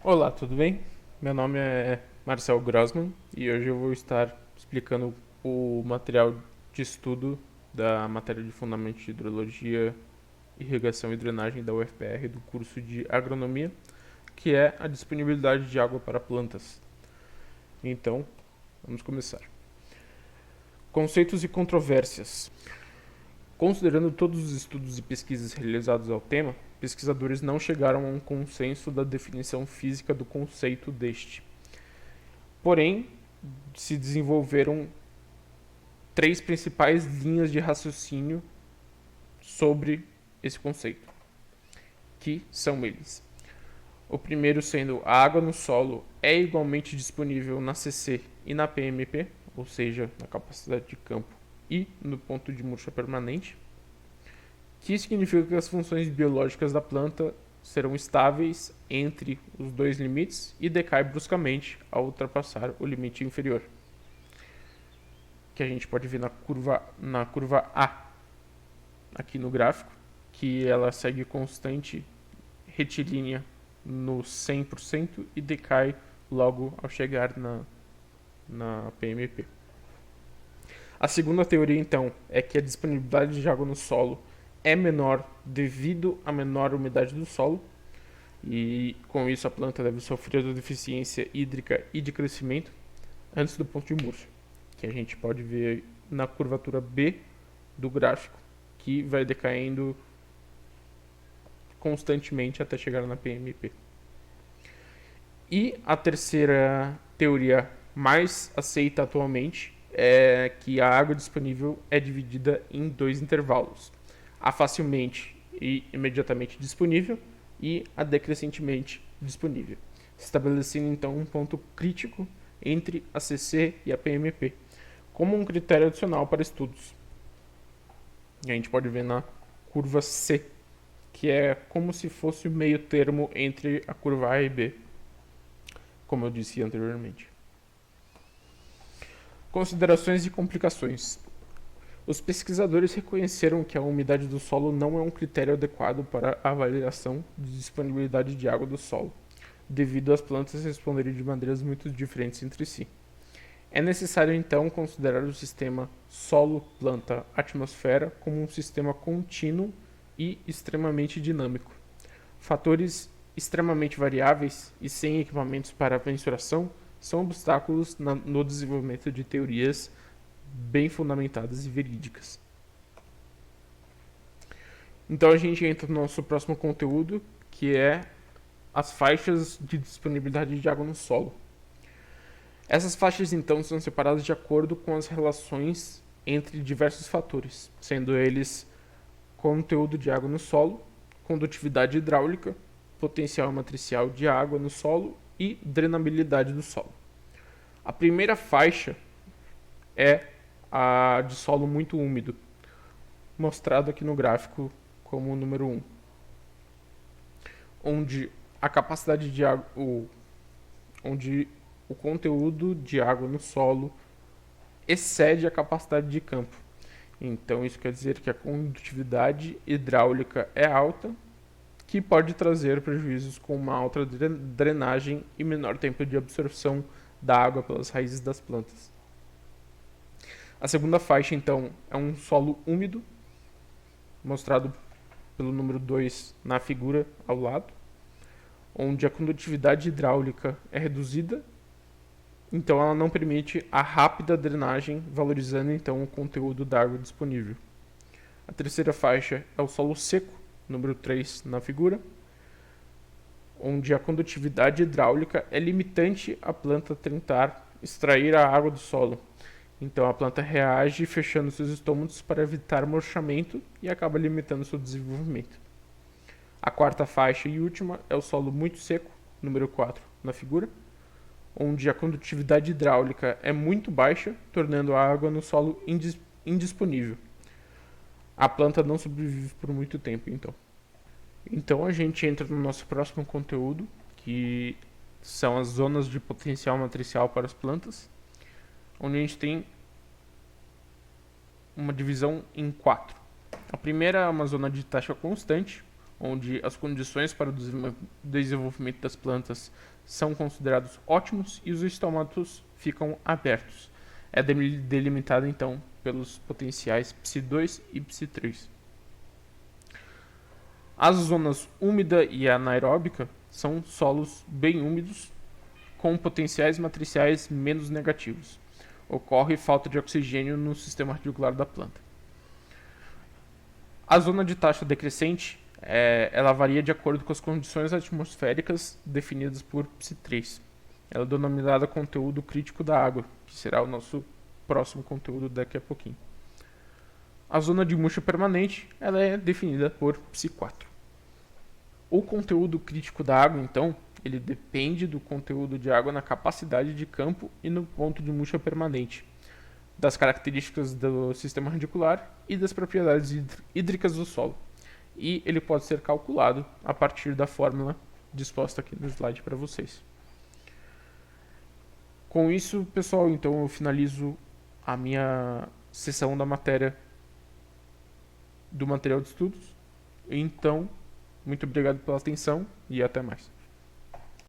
Olá, tudo bem? Meu nome é Marcel Grossman e hoje eu vou estar explicando o material de estudo da matéria de Fundamentos de Hidrologia, Irrigação e Drenagem da UFPR do curso de Agronomia, que é a disponibilidade de água para plantas. Então, vamos começar. Conceitos e controvérsias. Considerando todos os estudos e pesquisas realizados ao tema, pesquisadores não chegaram a um consenso da definição física do conceito deste. Porém, se desenvolveram três principais linhas de raciocínio sobre esse conceito, que são eles. O primeiro sendo a água no solo é igualmente disponível na CC e na PMP, ou seja, na capacidade de campo e no ponto de murcha permanente, que significa que as funções biológicas da planta serão estáveis entre os dois limites e decai bruscamente ao ultrapassar o limite inferior, que a gente pode ver na curva A aqui no gráfico, que ela segue constante retilínea no 100% e decai logo ao chegar na PMP. A segunda teoria, então, é que a disponibilidade de água no solo é menor devido à menor umidade do solo, e com isso a planta deve sofrer da deficiência hídrica e de crescimento antes do ponto de murcha, que a gente pode ver na curvatura B do gráfico, que vai decaindo constantemente até chegar na PMP. E a terceira teoria mais aceita atualmente é que a água disponível é dividida em dois intervalos: a facilmente e imediatamente disponível e a decrescentemente disponível, estabelecendo então um ponto crítico entre a CC e a PMP, como um critério adicional para estudos. E a gente pode ver na curva C, que é como se fosse o meio termo entre a curva A e B, como eu disse anteriormente. Considerações e complicações. Os pesquisadores reconheceram que a umidade do solo não é um critério adequado para a avaliação de disponibilidade de água do solo, devido às plantas responderem de maneiras muito diferentes entre si. É necessário então considerar o sistema solo-planta-atmosfera como um sistema contínuo e extremamente dinâmico. Fatores extremamente variáveis e sem equipamentos para mensuração são obstáculos no desenvolvimento de teorias bem fundamentadas e verídicas. Então a gente entra no nosso próximo conteúdo, que é as faixas de disponibilidade de água no solo. Essas faixas então são separadas de acordo com as relações entre diversos fatores, sendo eles conteúdo de água no solo, condutividade hidráulica, potencial matricial de água no solo e drenabilidade do solo. A primeira faixa é a de solo muito úmido, mostrado aqui no gráfico como o número 1, onde a capacidade de água, onde o conteúdo de água no solo excede a capacidade de campo. Então isso quer dizer que a condutividade hidráulica é alta, que pode trazer prejuízos com uma alta drenagem e menor tempo de absorção da água pelas raízes das plantas. A segunda faixa, então, é um solo úmido, mostrado pelo número 2 na figura ao lado, onde a condutividade hidráulica é reduzida, então ela não permite a rápida drenagem, valorizando então o conteúdo da água disponível. A terceira faixa é o solo seco, número 3 na figura, onde a condutividade hidráulica é limitante à planta tentar extrair a água do solo. Então a planta reage fechando seus estômatos para evitar murchamento e acaba limitando seu desenvolvimento. A quarta faixa e última é o solo muito seco, número 4 na figura, onde a condutividade hidráulica é muito baixa, tornando a água no solo indisponível. A planta não sobrevive por muito tempo, então. Então a gente entra no nosso próximo conteúdo, que são as zonas de potencial matricial para as plantas, onde a gente tem uma divisão em 4. A primeira é uma zona de taxa constante, onde as condições para o desenvolvimento das plantas são considerados ótimos e os estomatos ficam abertos. É delimitada então pelos potenciais Psi2 e Psi3. As zonas úmida e anaeróbica são solos bem úmidos com potenciais matriciais menos negativos. Ocorre falta de oxigênio no sistema radicular da planta. A zona de taxa decrescente ela varia de acordo com as condições atmosféricas definidas por Psi3. Ela é denominada conteúdo crítico da água, que será o nosso próximo conteúdo daqui a pouquinho. A zona de murcha permanente ela é definida por Psi4. O conteúdo crítico da água, então, ele depende do conteúdo de água na capacidade de campo e no ponto de murcha permanente, das características do sistema radicular e das propriedades hídricas do solo. E ele pode ser calculado a partir da fórmula disposta aqui no slide para vocês. Com isso, pessoal, então eu finalizo a minha sessão da matéria do material de estudos. Então, muito obrigado pela atenção e até mais.